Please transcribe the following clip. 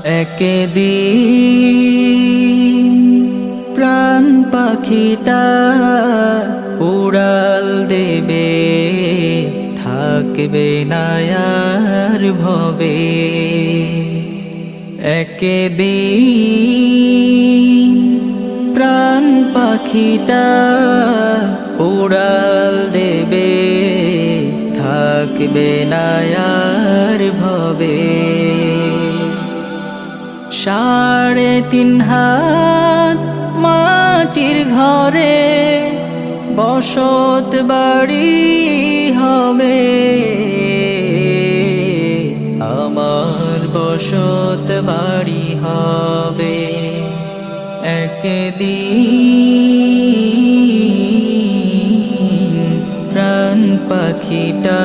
একদিন প্রাণ পাখিটা উড়াল দেবে, থাকবে না আর ভবে। একদিন প্রাণ পাখিটা উড়াল দেবে, থাকবে না আর ভবে। 3.5 হাত মাটির ঘরে বসত বাড়ি হবে, আমার বসত বাড়ি হবে। একদিন প্রাণ পাখিটা